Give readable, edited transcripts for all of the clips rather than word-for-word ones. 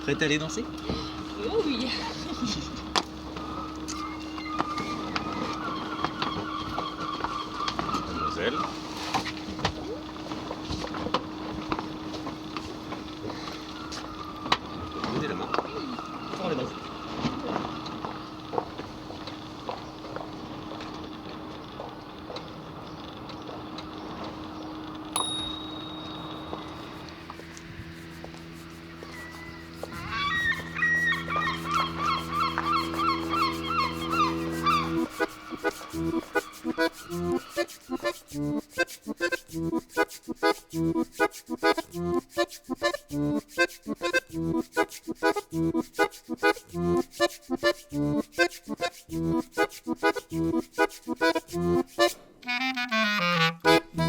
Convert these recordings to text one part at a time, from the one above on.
Prête à aller danser? Oh oui. Mademoiselle. Donnez la main. On les danse.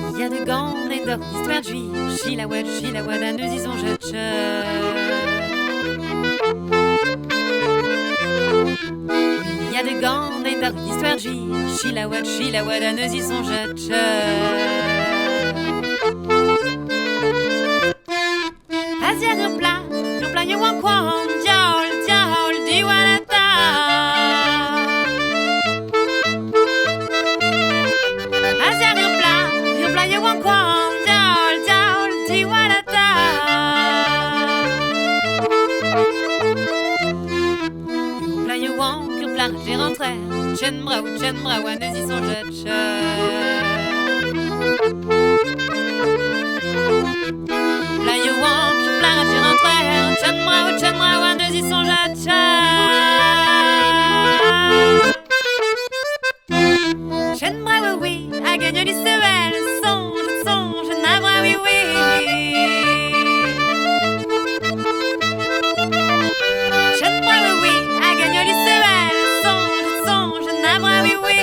Il y a de gants et d'or, d'histoire de juifs, Chilawad, à nous y sont Il y a de gants et d'or, d'histoire de juifs, Chilawad, à nous y sont Asia Rumpla, Yuan Kwan, Diaol, Diwalata. Asia Rumpla, Yuan Kwan, Diaol, Diwalata. Rumpla Yuan, j'ai rentré, Chenbra, à nous y sont La Yuan, j'ai rentré, Chenbra, à nous y sont Chenbra, oui, à gagner l'Israël, songe, Nabra, oui. Chenbra, oui, à gagner l'Israël, songe, Nabra, oui.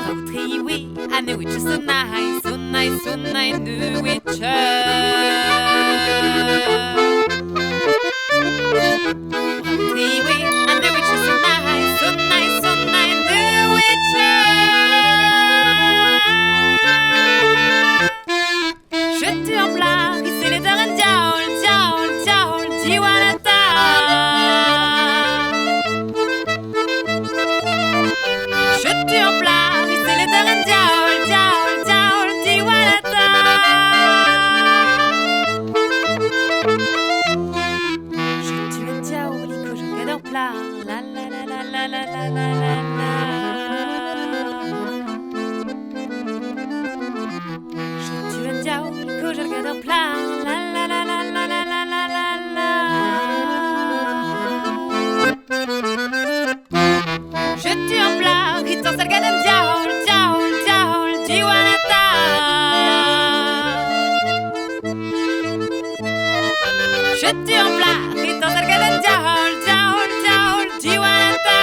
Rautri, oui, à nous y Sunai, nu witcher. Tiwi, and the witches Sunai, nu witcher. Je tue en plat, c'est les darren diaol, Diwalata. Je tue en plat, c'est les darren diaol, Diwalata. Je tue un diaolico, je regarde en plat, la. Je tue un diaolico, je regarde en plat, la. Je tue en plat, qui t'en regarde un diaol, Diwalata. Je tue en plat, qui t'en regarde un diaol, Diwalata.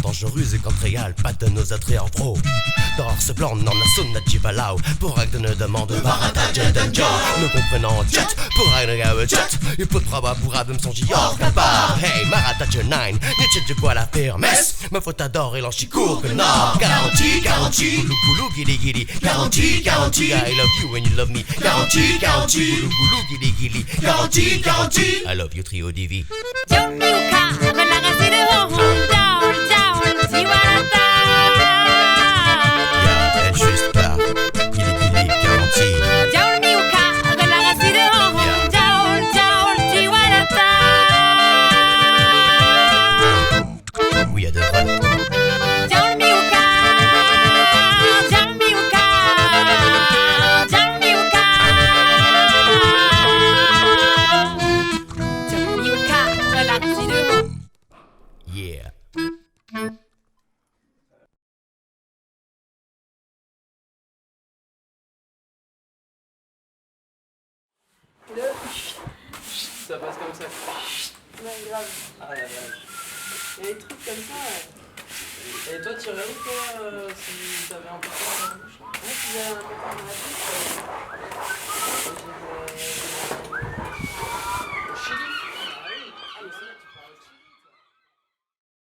Dangereuse et contre égal, pas de nos attraits en pro. Dehors ce blanc, non a sunna jibalao. Pour acte ne demande barata jedanjo. Nous comprenons jet, pour acte gawe jet. Il peut praba pour abum son gior kapar. Hey, marata nine, niche de quoi la faire messe. Ma faute adore et l'enchicourt que nord. Garantie, goulou gili. Garantie, I love you when you love me. Garantie, goulou gili. Garantie, I love you trio divi. Yomiuka, la race de Honda. Juste là, il est garanti. Diaol miuka, de la race de Honda. Diaol, Diwalata. Oui, à deux rôles. Diaol miuka. yeah. Ça passe comme ça. Ouais, grave. Ah la vache. Il y a des trucs comme ça. Ouais. Et toi, tu irais où, toi, si t'avais un peu de temps dans la bouche? Moi, si j'avais un peu dans la bouche,